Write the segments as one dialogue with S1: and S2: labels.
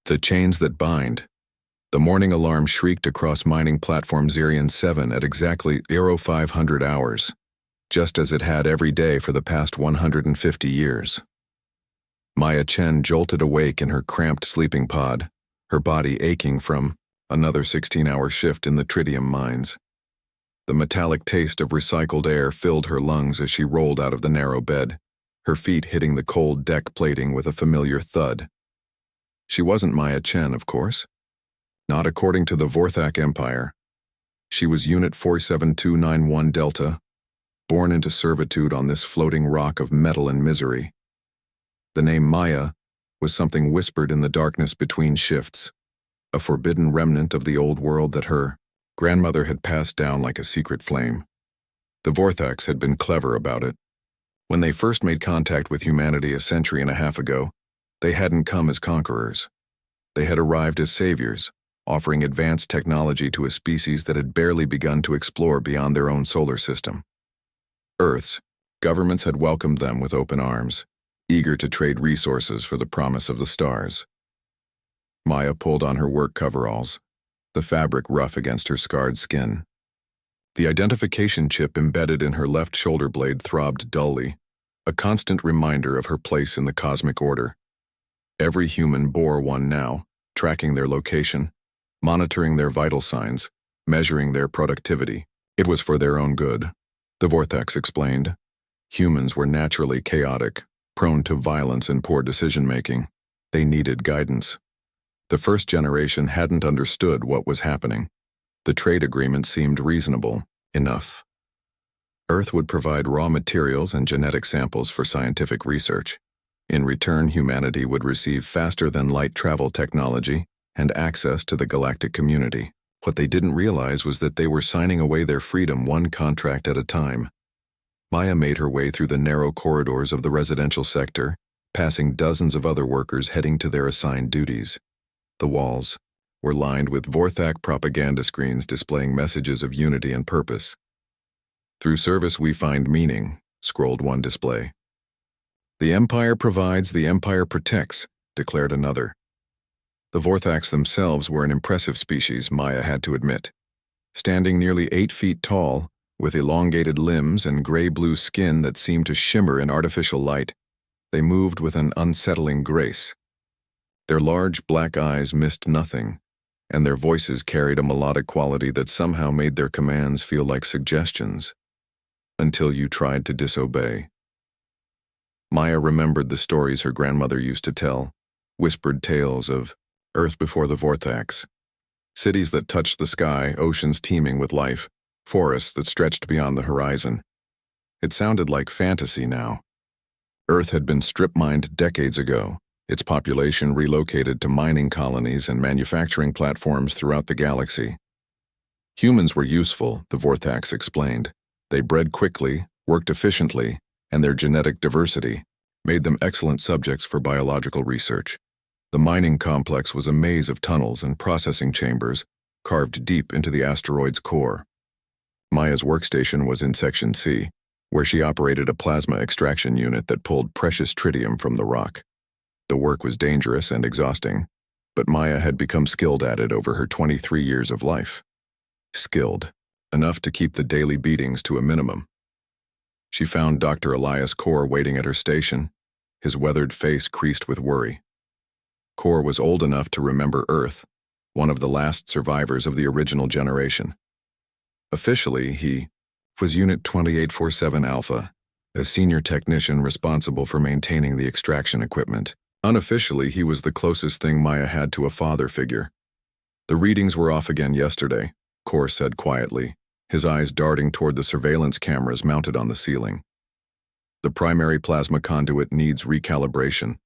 S1: The chains that bind. The morning alarm shrieked across mining platform Zirion 7 at exactly 0500 hours, just as it had every day for the past 150 years. Maya Chen jolted awake in her cramped sleeping pod, her body aching from another 16-hour shift in the tritium mines. The metallic taste of recycled air filled her lungs as she rolled out of the narrow bed, her feet hitting the cold deck plating with a familiar thud. She wasn't Maya Chen, of course. Not according to the Vorthak Empire. She was Unit 47291 Delta, born into servitude on this floating rock of metal and misery. The name Maya was something whispered in the darkness between shifts, a forbidden remnant of the old world that her grandmother had passed down like a secret flame. The Vorthaks had been clever about it. When they first made contact with humanity a century and a half ago, they hadn't come as conquerors. They had arrived as saviors, offering advanced technology to a species that had barely begun to explore beyond their own solar system. Earth's governments had welcomed them with open arms, eager to trade resources for the promise of the stars. Maya pulled on her work coveralls, the fabric rough against her scarred skin. The identification chip embedded in her left shoulder blade throbbed dully, a constant reminder of her place in the cosmic order. Every human bore one now, tracking their location, monitoring their vital signs, measuring their productivity. It was for their own good, the Vorthaks explained. Humans were naturally chaotic, prone to violence and poor decision-making. They needed guidance. The first generation hadn't understood what was happening. The trade agreement seemed reasonable enough. Earth would provide raw materials and genetic samples for scientific research. In return, humanity would receive faster-than-light travel technology and access to the galactic community. What they didn't realize was that they were signing away their freedom one contract at a time. Maya made her way through the narrow corridors of the residential sector, passing dozens of other workers heading to their assigned duties. The walls were lined with Vorthak propaganda screens displaying messages of unity and purpose. "Through service we find meaning," scrolled one display. "The Empire provides, the Empire protects," declared another. The Vorthaks themselves were an impressive species, Maya had to admit. Standing nearly 8 feet tall, with elongated limbs and gray-blue skin that seemed to shimmer in artificial light, they moved with an unsettling grace. Their large black eyes missed nothing, and their voices carried a melodic quality that somehow made their commands feel like suggestions, until you tried to disobey. Maya remembered the stories her grandmother used to tell, whispered tales of Earth before the Vorthaks. Cities that touched the sky, oceans teeming with life, forests that stretched beyond the horizon. It sounded like fantasy now. Earth had been strip-mined decades ago, its population relocated to mining colonies and manufacturing platforms throughout the galaxy. Humans were useful, the Vorthaks explained. They bred quickly, worked efficiently, and their genetic diversity made them excellent subjects for biological research. The mining complex was a maze of tunnels and processing chambers carved deep into the asteroid's core. Maya's workstation was in Section C, where she operated a plasma extraction unit that pulled precious tritium from the rock. The work was dangerous and exhausting, but Maya had become skilled at it over her 23 years of life. Skilled, enough to keep the daily beatings to a minimum. She found Dr. Elias Kaur waiting at her station, his weathered face creased with worry. Kaur was old enough to remember Earth, one of the last survivors of the original generation. Officially, he was Unit 2847 Alpha, a senior technician responsible for maintaining the extraction equipment. Unofficially, he was the closest thing Maya had to a father figure. "The readings were off again yesterday," Kaur said quietly, his eyes darting toward the surveillance cameras mounted on the ceiling. "The primary plasma conduit needs recalibration."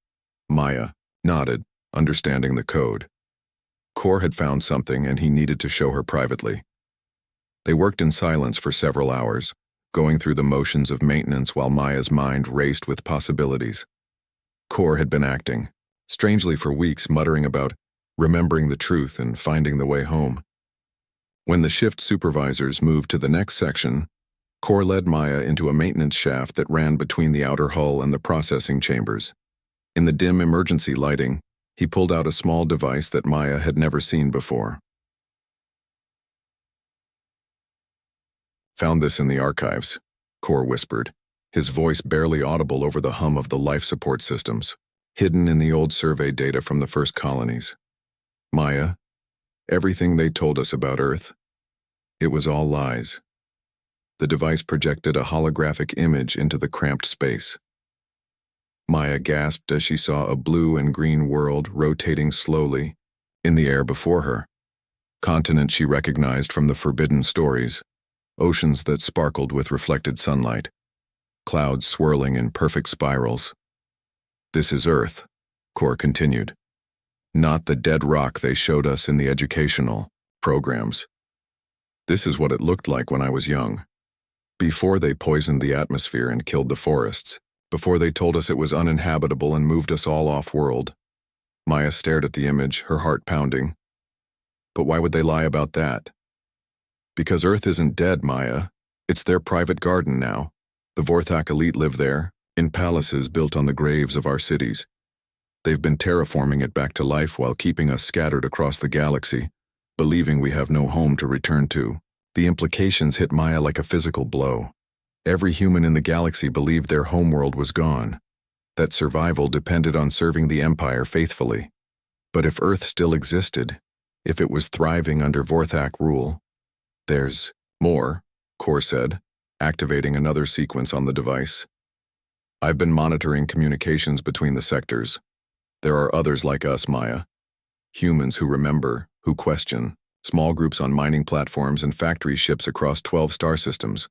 S1: Maya nodded, understanding the code. Kaur had found something and he needed to show her privately. They worked in silence for several hours, going through the motions of maintenance while Maya's mind raced with possibilities. Kaur had been acting, strangely for weeks, muttering about remembering the truth and finding the way home. When the shift supervisors moved to the next section, Kaur led Maya into a maintenance shaft that ran between the outer hull and the processing chambers. In the dim emergency lighting, He pulled out a small device that Maya had never seen before. "Found this in the archives," Core whispered, his voice barely audible over the hum of the life support systems, hidden in the old survey data from the first colonies. "Maya, everything they told us about Earth, it was all lies." The device projected a holographic image into the cramped space. Maya gasped as she saw a blue and green world rotating slowly in the air before her. Continents she recognized from the forbidden stories, oceans that sparkled with reflected sunlight, clouds swirling in perfect spirals. "This is Earth," Core continued. "Not the dead rock they showed us in the educational programs. This is what it looked like when I was young. Before they poisoned the atmosphere and killed the forests. Before they told us it was uninhabitable and moved us all off-world." Maya stared at the image, her heart pounding. "But why would they lie about that?" "Because Earth isn't dead, Maya. It's their private garden now. The Vorthak elite live there, in palaces built on the graves of our cities. They've been terraforming it back to life while keeping us scattered across the galaxy, believing we have no home to return to." The implications hit Maya like a physical blow. Every human in the galaxy believed their homeworld was gone, that survival depended on serving the Empire faithfully. But if Earth still existed, if it was thriving under Vorthak rule, "There's more," Core said, activating another sequence on the device. "I've been monitoring communications between the sectors. There are others like us, Maya. Humans who remember, who question, small groups on mining platforms and factory ships across 12 star systems.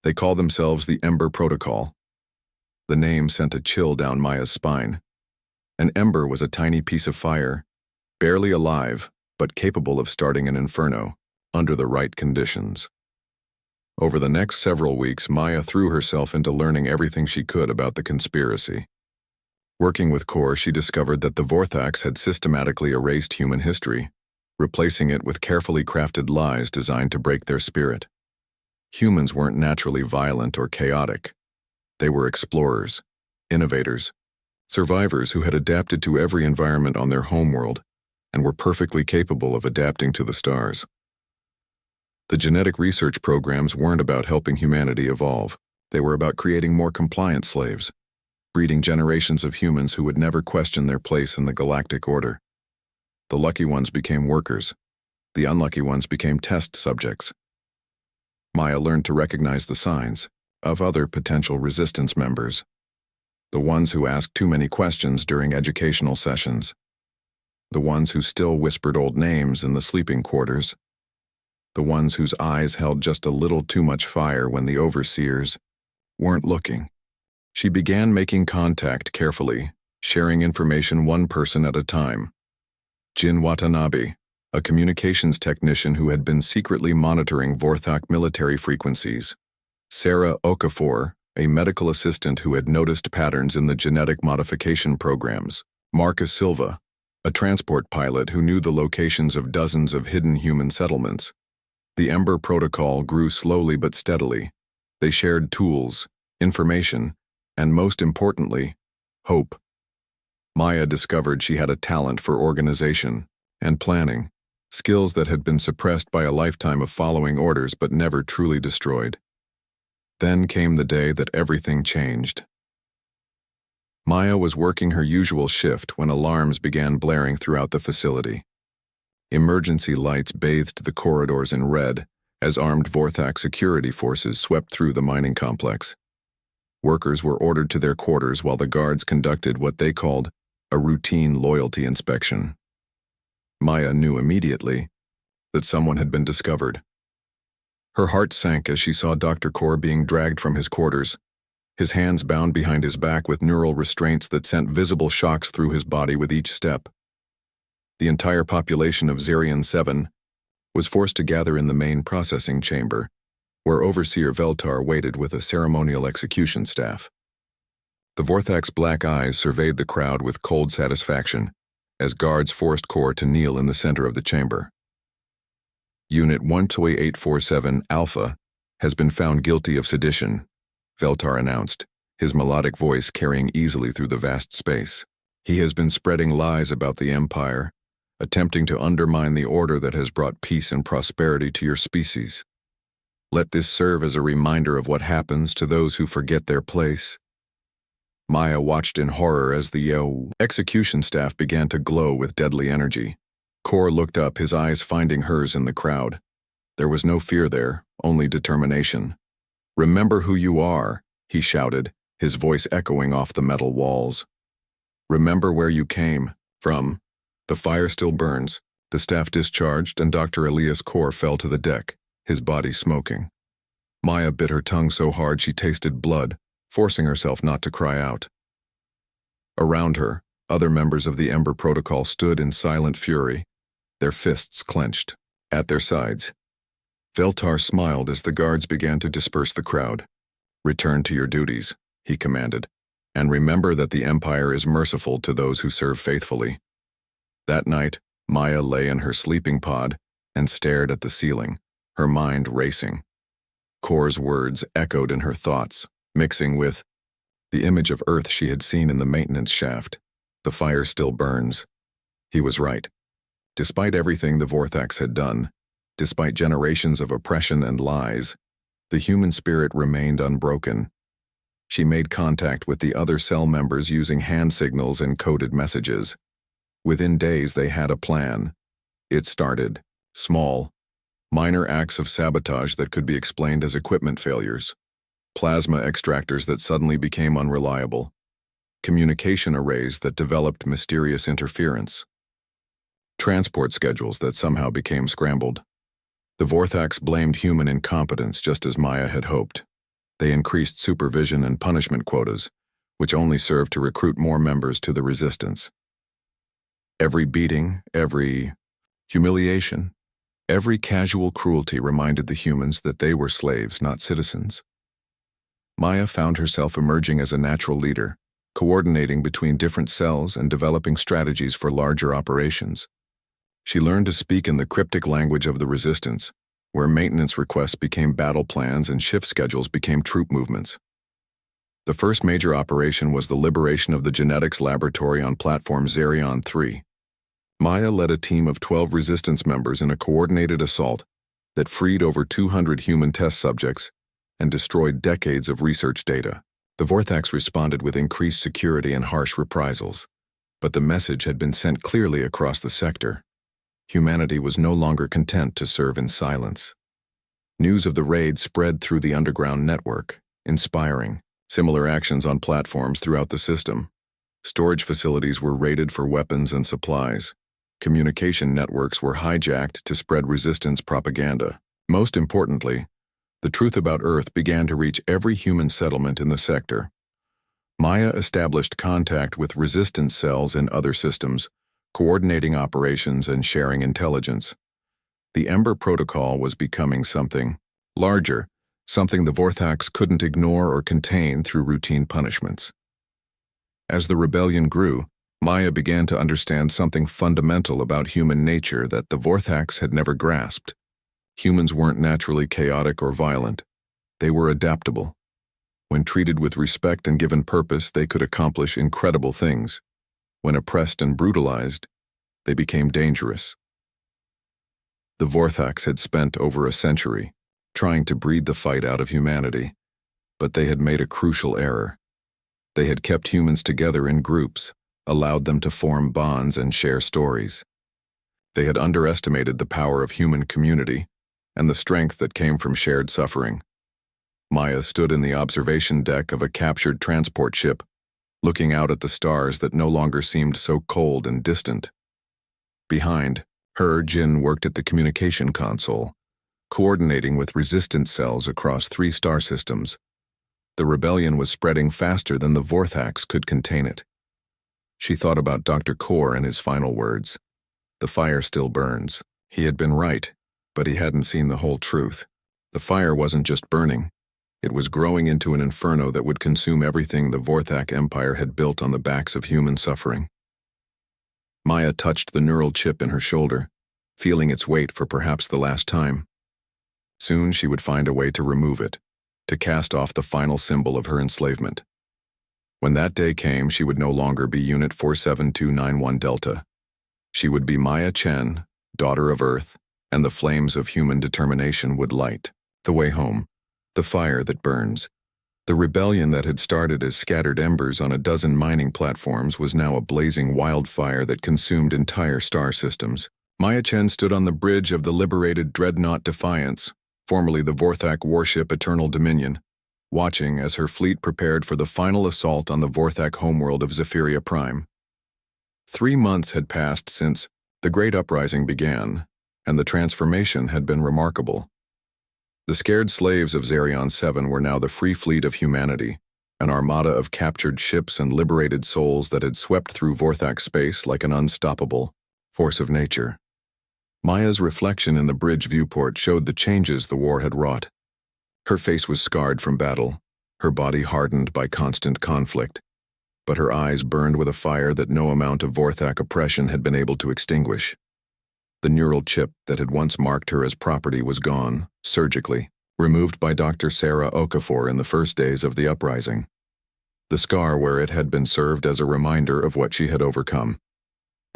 S1: They call themselves the Ember Protocol." The name sent a chill down Maya's spine. An ember was a tiny piece of fire, barely alive, but capable of starting an inferno, under the right conditions. Over the next several weeks, Maya threw herself into learning everything she could about the conspiracy. Working with Core, she discovered that the Vorthaks had systematically erased human history, replacing it with carefully crafted lies designed to break their spirit. Humans weren't naturally violent or chaotic. They were explorers, innovators, survivors who had adapted to every environment on their homeworld and were perfectly capable of adapting to the stars. The genetic research programs weren't about helping humanity evolve. They were about creating more compliant slaves, breeding generations of humans who would never question their place in the galactic order. The lucky ones became workers. The unlucky ones became test subjects. Maya learned to recognize the signs of other potential resistance members. The ones who asked too many questions during educational sessions. The ones who still whispered old names in the sleeping quarters. The ones whose eyes held just a little too much fire when the overseers weren't looking. She began making contact carefully, sharing information one person at a time. Jin Watanabe, a communications technician who had been secretly monitoring Vorthak military frequencies. Sarah Okafor, a medical assistant who had noticed patterns in the genetic modification programs. Marcus Silva, a transport pilot who knew the locations of dozens of hidden human settlements. The Ember Protocol grew slowly but steadily. They shared tools, information, and most importantly, hope. Maya discovered she had a talent for organization and planning, skills that had been suppressed by a lifetime of following orders but never truly destroyed. Then came the day that everything changed. Maya was working her usual shift when alarms began blaring throughout the facility. Emergency lights bathed the corridors in red as armed Vorthak security forces swept through the mining complex. Workers were ordered to their quarters while the guards conducted what they called a routine loyalty inspection. Maya knew immediately that someone had been discovered. Her heart sank as she saw Dr. Core being dragged from his quarters, his hands bound behind his back with neural restraints that sent visible shocks through his body with each step. The entire population of Zerion 7 was forced to gather in the main processing chamber, where Overseer Veltar waited with a ceremonial execution staff. The Vorthak's black eyes surveyed the crowd with cold satisfaction as guards forced Core to kneel in the center of the chamber. Unit 12847 Alpha has been found guilty of sedition, Veltar announced, his melodic voice carrying easily through the vast space. He has been spreading lies about the Empire, attempting to undermine the order that has brought peace and prosperity to your species. Let this serve as a reminder of what happens to those who forget their place. Maya watched in horror as the execution staff began to glow with deadly energy. Kor looked up, his eyes finding hers in the crowd. There was no fear there, only determination. "Remember who you are," he shouted, his voice echoing off the metal walls. "Remember where you came from." The fire still burns. The staff discharged and Dr. Elias Kor fell to the deck, his body smoking. Maya bit her tongue so hard she tasted blood, forcing herself not to cry out. Around her, other members of the Ember Protocol stood in silent fury, their fists clenched. At their sides, Veltar smiled as the guards began to disperse the crowd. "Return to your duties," he commanded, "and remember that the Empire is merciful to those who serve faithfully." That night, Maya lay in her sleeping pod and stared at the ceiling, her mind racing. Kor's words echoed in her thoughts, mixing with the image of Earth she had seen in the maintenance shaft. The fire still burns. He was right. Despite everything the Vorthax had done, despite generations of oppression and lies, the human spirit remained unbroken. She made contact with the other cell members using hand signals and coded messages. Within days they had a plan. It started small, minor acts of sabotage that could be explained as equipment failures, plasma extractors that suddenly became unreliable, communication arrays that developed mysterious interference, transport schedules that somehow became scrambled. The Vorthax blamed human incompetence just as Maya had hoped. They increased supervision and punishment quotas, which only served to recruit more members to the resistance. Every beating, every humiliation, every casual cruelty reminded the humans that they were slaves, not citizens. Maya found herself emerging as a natural leader, coordinating between different cells and developing strategies for larger operations. She learned to speak in the cryptic language of the resistance, where maintenance requests became battle plans and shift schedules became troop movements. The first major operation was the liberation of the genetics laboratory on platform Zerion 3. Maya led a team of 12 resistance members in a coordinated assault that freed over 200 human test subjects and destroyed decades of research data. The Vorthax responded with increased security and harsh reprisals, but the message had been sent clearly across the sector. Humanity was no longer content to serve in silence. News of the raid spread through the underground network, inspiring similar actions on platforms throughout the system. Storage facilities were raided for weapons and supplies. Communication networks were hijacked to spread resistance propaganda. Most importantly, the truth about Earth began to reach every human settlement in the sector. Maya established contact with resistance cells in other systems, coordinating operations and sharing intelligence. The Ember Protocol was becoming something larger, something the Vorthax couldn't ignore or contain through routine punishments. As the rebellion grew, Maya began to understand something fundamental about human nature that the Vorthax had never grasped. Humans weren't naturally chaotic or violent. They were adaptable. When treated with respect and given purpose, they could accomplish incredible things. When oppressed and brutalized, they became dangerous. The Vorthax had spent over a century trying to breed the fight out of humanity, but they had made a crucial error. They had kept humans together in groups, allowed them to form bonds and share stories. They had underestimated the power of human community and the strength that came from shared suffering. Maya stood in the observation deck of a captured transport ship, looking out at the stars that no longer seemed so cold and distant. Behind her, Jin worked at the communication console, coordinating with resistance cells across 3 star systems. The rebellion was spreading faster than the Vorthax could contain it. She thought about Dr. Kor and his final words. The fire still burns. He had been right, but he hadn't seen the whole truth. The fire wasn't just burning. It was growing into an inferno that would consume everything the Vorthax Empire had built on the backs of human suffering. Maya touched the neural chip in her shoulder, feeling its weight for perhaps the last time. Soon she would find a way to remove it, to cast off the final symbol of her enslavement. When that day came, she would no longer be Unit 47291 Delta. She would be Maya Chen, daughter of Earth, and the flames of human determination would light the way home, the fire that burns. The rebellion that had started as scattered embers on a dozen mining platforms was now a blazing wildfire that consumed entire star systems. Maya Chen stood on the bridge of the liberated dreadnought Defiance, formerly the Vorthak warship Eternal Dominion, watching as her fleet prepared for the final assault on the Vorthak homeworld of Zephyria Prime. 3 months had passed since the Great Uprising began, and the transformation had been remarkable. The scared slaves of Zerion 7 were now the free fleet of humanity, an armada of captured ships and liberated souls that had swept through Vorthak space like an unstoppable force of nature. Maya's reflection in the bridge viewport showed the changes the war had wrought. Her face was scarred from battle, her body hardened by constant conflict, but her eyes burned with a fire that no amount of Vorthak oppression had been able to extinguish. The neural chip that had once marked her as property was gone, surgically, removed by Dr. Sarah Okafor in the first days of the uprising. The scar where it had been served as a reminder of what she had overcome.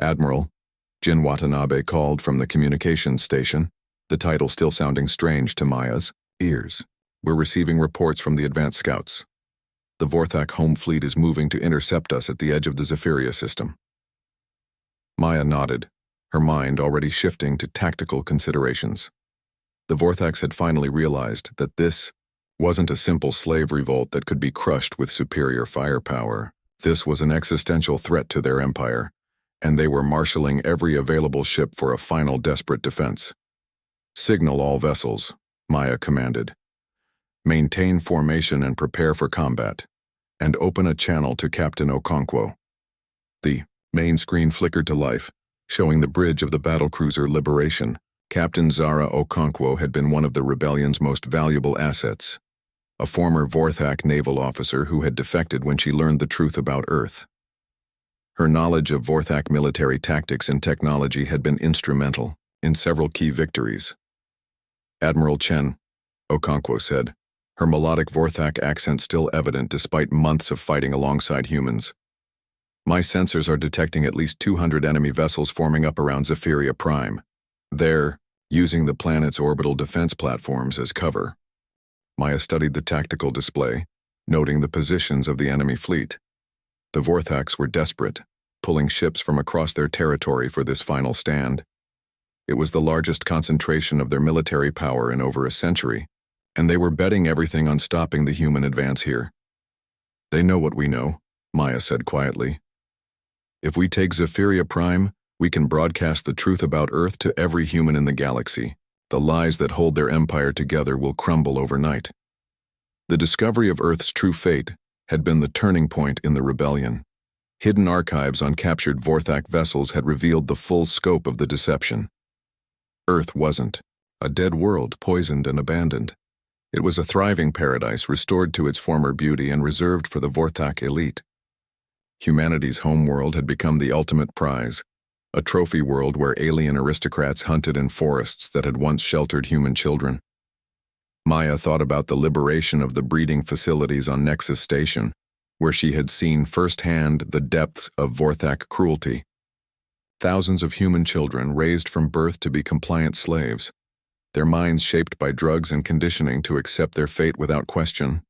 S1: Admiral Jin Watanabe called from the communications station, the title still sounding strange to Maya's ears. We're receiving reports from the advanced scouts. The Vorthak home fleet is moving to intercept us at the edge of the Zephyria system. Maya nodded, her mind already shifting to tactical considerations. The Vorthaks had finally realized that this wasn't a simple slave revolt that could be crushed with superior firepower. This was an existential threat to their empire, and they were marshaling every available ship for a final desperate defense. Signal all vessels, Maya commanded. Maintain formation and prepare for combat, and open a channel to Captain Okonkwo. The main screen flickered to life, showing the bridge of the battlecruiser Liberation. Captain Zara Okonkwo had been one of the rebellion's most valuable assets, a former Vorthak naval officer who had defected when she learned the truth about Earth. Her knowledge of Vorthak military tactics and technology had been instrumental in several key victories. Admiral Chen, Okonkwo said, her melodic Vorthak accent still evident despite months of fighting alongside humans. My sensors are detecting at least 200 enemy vessels forming up around Zephyria Prime. They're using the planet's orbital defense platforms as cover. Maya studied the tactical display, noting the positions of the enemy fleet. The Vorthaks were desperate, pulling ships from across their territory for this final stand. It was the largest concentration of their military power in over a century, and they were betting everything on stopping the human advance here. They know what we know, Maya said quietly. If we take Zephyria Prime, we can broadcast the truth about Earth to every human in the galaxy. The lies that hold their empire together will crumble overnight. The discovery of Earth's true fate had been the turning point in the rebellion. Hidden archives on captured Vorthak vessels had revealed the full scope of the deception. Earth wasn't a dead world poisoned and abandoned. It was a thriving paradise restored to its former beauty and reserved for the Vorthak elite. Humanity's homeworld had become the ultimate prize, a trophy world where alien aristocrats hunted in forests that had once sheltered human children. Maya thought about the liberation of the breeding facilities on Nexus Station, where she had seen firsthand the depths of Vorthak cruelty. Thousands of human children raised from birth to be compliant slaves, their minds shaped by drugs and conditioning to accept their fate without question.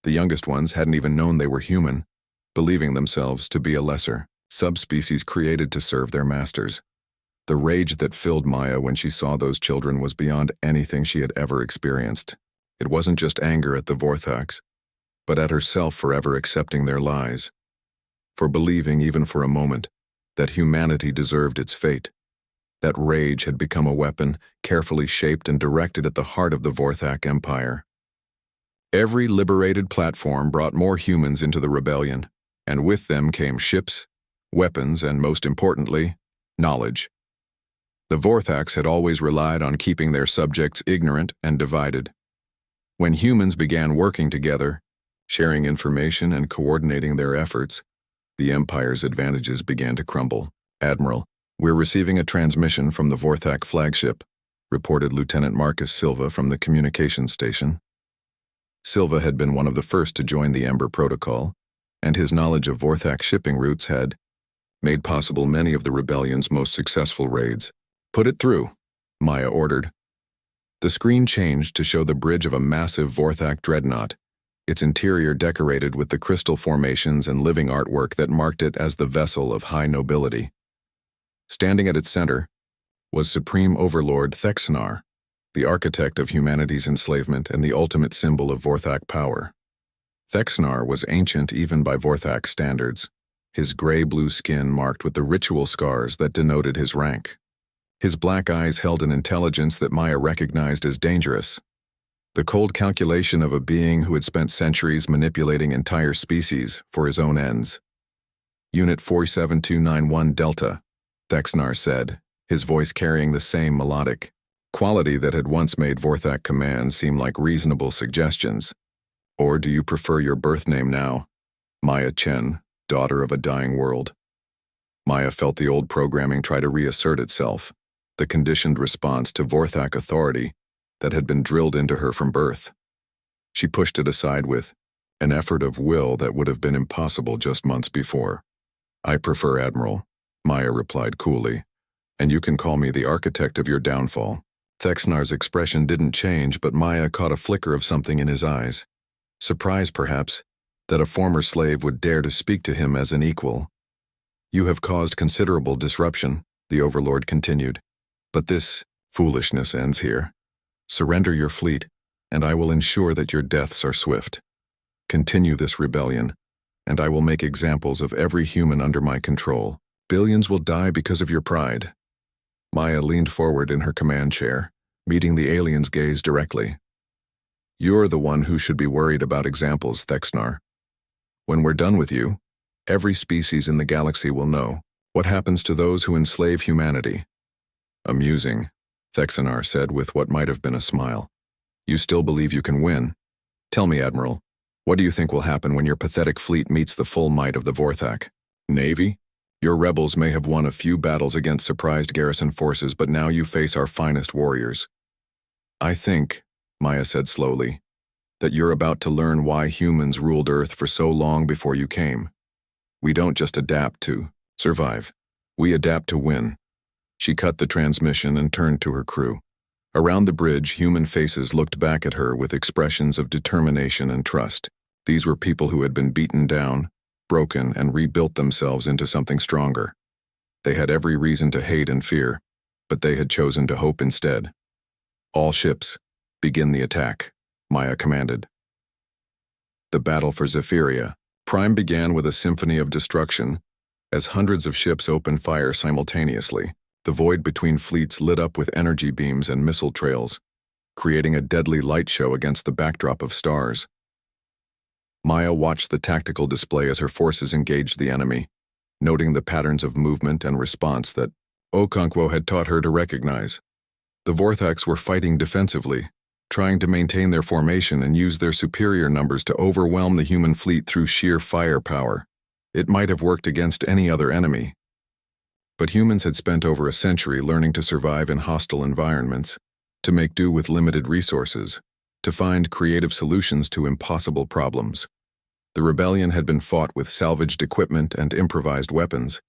S1: The youngest ones hadn't even known they were human, believing themselves to be a lesser subspecies created to serve their masters. The rage that filled Maya when she saw those children was beyond anything she had ever experienced. It wasn't just anger at the Vorthaks, but at herself for ever accepting their lies, for believing even for a moment that humanity deserved its fate. That rage had become a weapon carefully shaped and directed at the heart of the Vorthak Empire. Every liberated platform brought more humans into the rebellion, and with them came ships, weapons, and most importantly, knowledge. The Vorthaks had always relied on keeping their subjects ignorant and divided. When humans began working together, sharing information and coordinating their efforts, the Empire's advantages began to crumble. Admiral, we're receiving a transmission from the Vorthak flagship, reported Lieutenant Marcus Silva from the communications station. Silva had been one of the first to join the Ember Protocol, and his knowledge of Vorthak shipping routes had made possible many of the rebellion's most successful raids. "Put it through," Maya ordered. The screen changed to show the bridge of a massive Vorthak dreadnought, its interior decorated with the crystal formations and living artwork that marked it as the vessel of high nobility. Standing at its center was Supreme Overlord Thexnar, the architect of humanity's enslavement and the ultimate symbol of Vorthak power. Thexnar was ancient even by Vorthak standards, his gray-blue skin marked with the ritual scars that denoted his rank. His black eyes held an intelligence that Maya recognized as dangerous, the cold calculation of a being who had spent centuries manipulating entire species for his own ends. "Unit 47291 Delta," Thexnar said, his voice carrying the same melodic quality that had once made Vorthak commands seem like reasonable suggestions. "Or do you prefer your birth name now? Maya Chen, daughter of a dying world." Maya felt the old programming try to reassert itself, the conditioned response to Vorthak authority that had been drilled into her from birth. She pushed it aside with an effort of will that would have been impossible just months before. "I prefer Admiral," Maya replied coolly, "and you can call me the architect of your downfall." Thexnar's expression didn't change, but Maya caught a flicker of something in his eyes. Surprise, perhaps, that a former slave would dare to speak to him as an equal. "You have caused considerable disruption," the Overlord continued, "but this foolishness ends here. Surrender your fleet, and I will ensure that your deaths are swift. Continue this rebellion, and I will make examples of every human under my control. Billions will die because of your pride." Maya leaned forward in her command chair, meeting the alien's gaze directly. "You're the one who should be worried about examples, Thexnar. When we're done with you, every species in the galaxy will know what happens to those who enslave humanity." "Amusing," Thexnar said with what might have been a smile. "You still believe you can win? Tell me, Admiral, what do you think will happen when your pathetic fleet meets the full might of the Vorthak? Navy? Your rebels may have won a few battles against surprised garrison forces, but now you face our finest warriors." "I think," Maya said slowly, "that you're about to learn why humans ruled Earth for so long before you came. We don't just adapt to survive. We adapt to win." She cut the transmission and turned to her crew. Around the bridge, human faces looked back at her with expressions of determination and trust. These were people who had been beaten down, broken, and rebuilt themselves into something stronger. They had every reason to hate and fear, but they had chosen to hope instead. "All ships, begin the attack," Maya commanded. The battle for Zephyria Prime began with a symphony of destruction, as hundreds of ships opened fire simultaneously. The void between fleets lit up with energy beams and missile trails, creating a deadly light show against the backdrop of stars. Maya watched the tactical display as her forces engaged the enemy, noting the patterns of movement and response that Okonkwo had taught her to recognize. The Vorthaks were fighting defensively, trying to maintain their formation and use their superior numbers to overwhelm the human fleet through sheer firepower. It might have worked against any other enemy. But humans had spent over a century learning to survive in hostile environments, to make do with limited resources, to find creative solutions to impossible problems. The rebellion had been fought with salvaged equipment and improvised weapons,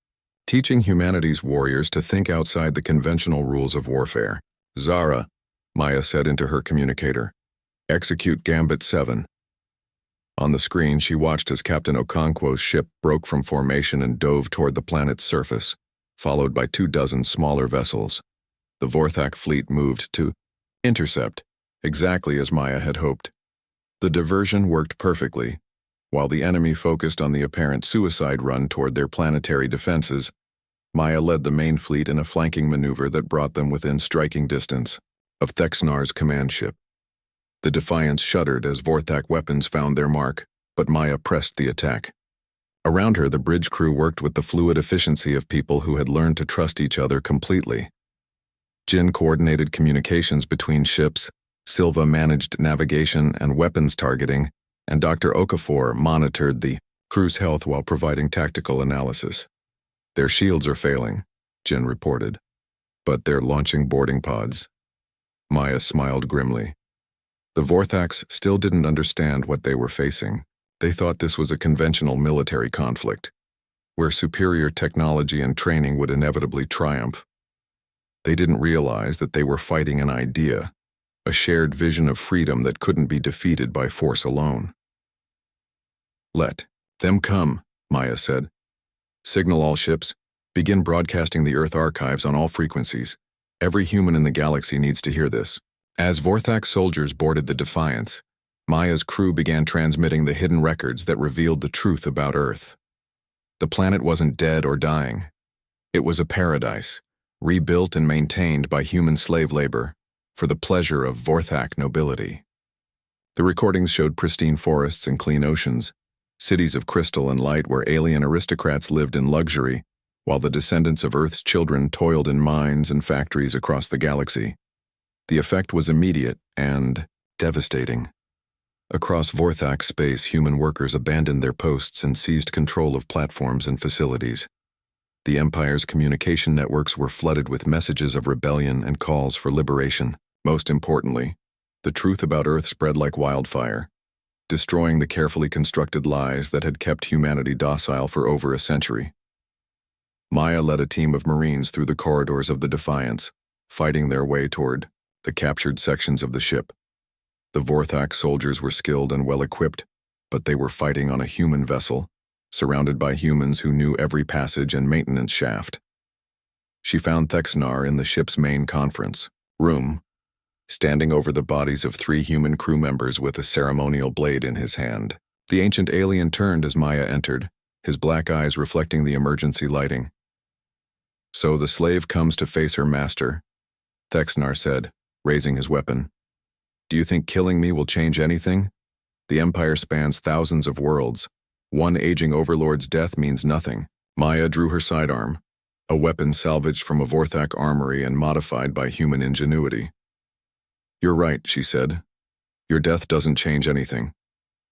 S1: teaching humanity's warriors to think outside the conventional rules of warfare. "Zara," Maya said into her communicator, "execute Gambit 7. On the screen, she watched as Captain Okonkwo's ship broke from formation and dove toward the planet's surface, followed by 24 smaller vessels. The Vorthak fleet moved to intercept, exactly as Maya had hoped. The diversion worked perfectly. While the enemy focused on the apparent suicide run toward their planetary defenses, Maya led the main fleet in a flanking maneuver that brought them within striking distance of Thexnar's command ship. The Defiance shuddered as Vorthak weapons found their mark, but Maya pressed the attack. Around her, the bridge crew worked with the fluid efficiency of people who had learned to trust each other completely. Jin coordinated communications between ships, Silva managed navigation and weapons targeting, and Dr. Okafor monitored the crew's health while providing tactical analysis. "Their shields are failing," Jin reported, "but they're launching boarding pods." Maya smiled grimly. The Vorthaks still didn't understand what they were facing. They thought this was a conventional military conflict, where superior technology and training would inevitably triumph. They didn't realize that they were fighting an idea, a shared vision of freedom that couldn't be defeated by force alone. "Let them come," Maya said. "Signal all ships. Begin broadcasting the Earth archives on all frequencies. Every human in the galaxy needs to hear this." As Vorthak soldiers boarded the Defiance, Maya's crew began transmitting the hidden records that revealed the truth about Earth. The planet wasn't dead or dying. It was a paradise, rebuilt and maintained by human slave labor, for the pleasure of Vorthak nobility. The recordings showed pristine forests and clean oceans, cities of crystal and light where alien aristocrats lived in luxury, while the descendants of Earth's children toiled in mines and factories across the galaxy. The effect was immediate and devastating. Across Vorthak space, human workers abandoned their posts and seized control of platforms and facilities. The Empire's communication networks were flooded with messages of rebellion and calls for liberation. Most importantly, the truth about Earth spread like wildfire, destroying the carefully constructed lies that had kept humanity docile for over a century. Maya led a team of Marines through the corridors of the Defiance, fighting their way toward the captured sections of the ship. The Vorthak soldiers were skilled and well-equipped, but they were fighting on a human vessel, surrounded by humans who knew every passage and maintenance shaft. She found Thexnar in the ship's main conference room, standing over the bodies of 3 human crew members with a ceremonial blade in his hand. The ancient alien turned as Maya entered, his black eyes reflecting the emergency lighting. "So the slave comes to face her master," Thexnar said, raising his weapon. "Do you think killing me will change anything? The Empire spans thousands of worlds. One aging overlord's death means nothing." Maya drew her sidearm, a weapon salvaged from a Vorthak armory and modified by human ingenuity. "You're right," she said. "Your death doesn't change anything.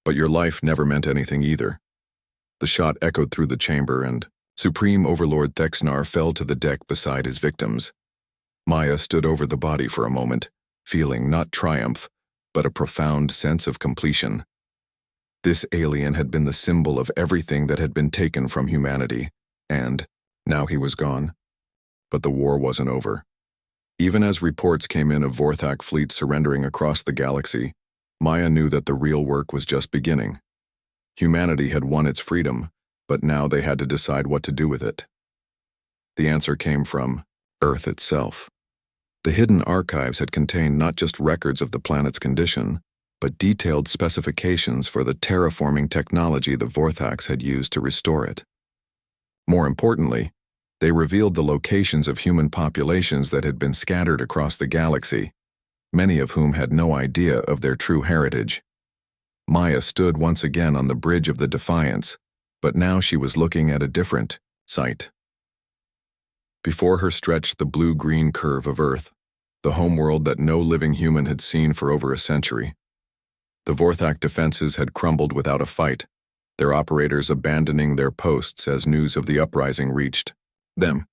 S1: But your life never meant anything either." The shot echoed through the chamber and Supreme Overlord Thexnar fell to the deck beside his victims. Maya stood over the body for a moment, feeling not triumph, but a profound sense of completion. This alien had been the symbol of everything that had been taken from humanity, and now he was gone. But the war wasn't over. Even as reports came in of Vorthak fleets surrendering across the galaxy, Maya knew that the real work was just beginning. Humanity had won its freedom, but now they had to decide what to do with it. The answer came from Earth itself. The hidden archives had contained not just records of the planet's condition, but detailed specifications for the terraforming technology the Vorthaks had used to restore it. More importantly, they revealed the locations of human populations that had been scattered across the galaxy, many of whom had no idea of their true heritage. Maya stood once again on the bridge of the Defiance, but now she was looking at a different sight. Before her stretched the blue-green curve of Earth, the homeworld that no living human had seen for over a century. The Vorthak defenses had crumbled without a fight, their operators abandoning their posts as news of the uprising reached them.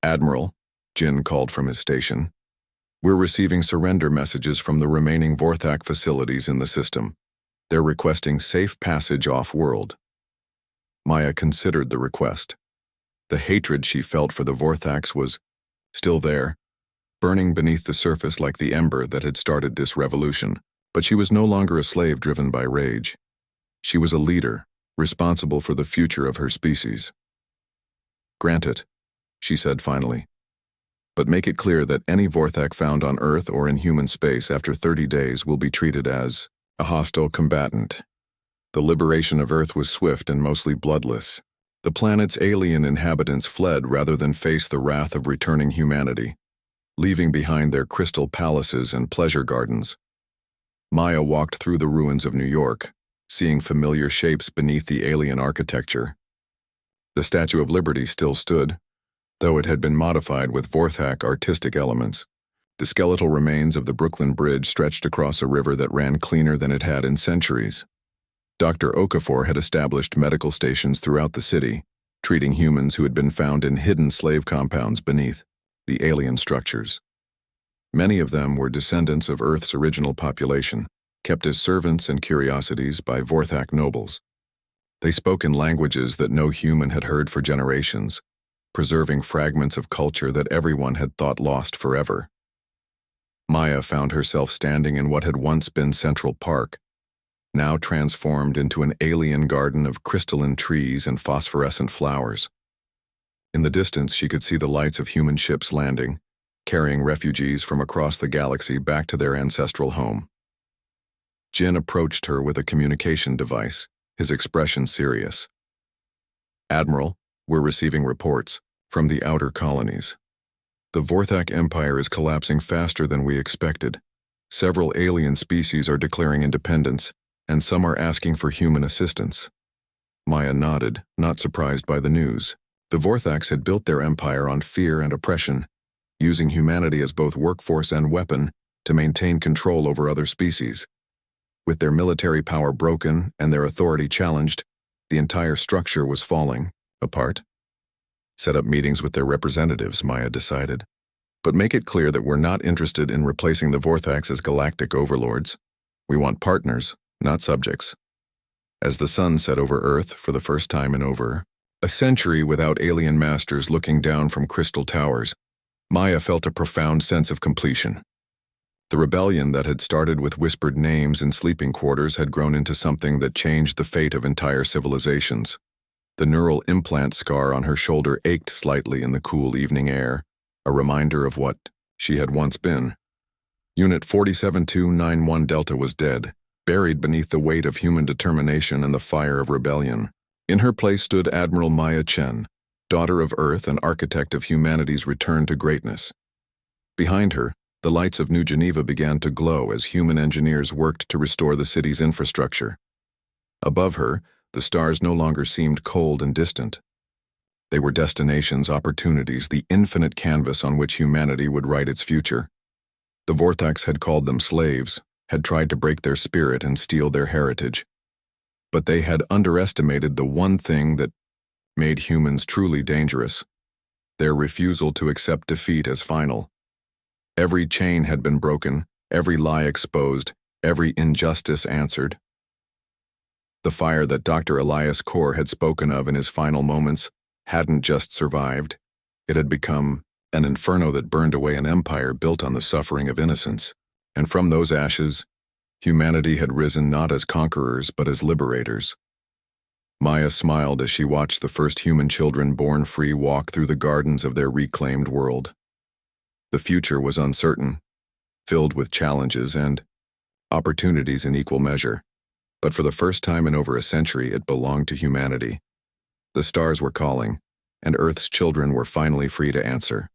S1: "Admiral," Jin called from his station, "we're receiving surrender messages from the remaining Vorthak facilities in the system. They're requesting safe passage off-world." Maya considered the request. The hatred she felt for the Vorthaks was still there, burning beneath the surface like the ember that had started this revolution. But she was no longer a slave driven by rage. She was a leader, responsible for the future of her species. "Grant it," she said finally. "But make it clear that any Vorthak found on Earth or in human space after 30 days will be treated as a hostile combatant." The liberation of Earth was swift and mostly bloodless. The planet's alien inhabitants fled rather than face the wrath of returning humanity, leaving behind their crystal palaces and pleasure gardens. Maya walked through the ruins of New York, seeing familiar shapes beneath the alien architecture. The Statue of Liberty still stood, though it had been modified with Vorthak artistic elements. The skeletal remains of the Brooklyn Bridge stretched across a river that ran cleaner than it had in centuries. Dr. Okafor had established medical stations throughout the city, treating humans who had been found in hidden slave compounds beneath the alien structures. Many of them were descendants of Earth's original population, kept as servants and curiosities by Vorthak nobles. They spoke in languages that no human had heard for generations, preserving fragments of culture that everyone had thought lost forever. Maya found herself standing in what had once been Central Park, now transformed into an alien garden of crystalline trees and phosphorescent flowers. In the distance, she could see the lights of human ships landing, carrying refugees from across the galaxy back to their ancestral home. Jin approached her with a communication device, his expression serious. "Admiral, we're receiving reports from the outer colonies. The Vorthak Empire is collapsing faster than we expected. Several alien species are declaring independence, and some are asking for human assistance." Maya nodded, not surprised by the news. The Vorthaks had built their empire on fear and oppression, using humanity as both workforce and weapon to maintain control over other species. With their military power broken and their authority challenged, the entire structure was falling apart. "Set up meetings with their representatives," Maya decided. "But make it clear that we're not interested in replacing the Vorthaks as galactic overlords. We want partners, not subjects." As the sun set over Earth for the first time in over a century without alien masters looking down from crystal towers, Maya felt a profound sense of completion. The rebellion that had started with whispered names in sleeping quarters had grown into something that changed the fate of entire civilizations. The neural implant scar on her shoulder ached slightly in the cool evening air, a reminder of what she had once been. Unit 47291 Delta was dead, buried beneath the weight of human determination and the fire of rebellion. In her place stood Admiral Maya Chen, daughter of Earth and architect of humanity's return to greatness. Behind her, the lights of New Geneva began to glow as human engineers worked to restore the city's infrastructure. Above her, the stars no longer seemed cold and distant. They were destinations, opportunities, the infinite canvas on which humanity would write its future. The Vorthaks had called them slaves, had tried to break their spirit and steal their heritage. But they had underestimated the one thing that made humans truly dangerous: their refusal to accept defeat as final. Every chain had been broken, every lie exposed, every injustice answered. The fire that Dr. Elias Kaur had spoken of in his final moments hadn't just survived. It had become an inferno that burned away an empire built on the suffering of innocence. And from those ashes, humanity had risen not as conquerors but as liberators. Maya smiled as she watched the first human children born free walk through the gardens of their reclaimed world. The future was uncertain, filled with challenges and opportunities in equal measure. But for the first time in over a century, it belonged to humanity. The stars were calling, and Earth's children were finally free to answer.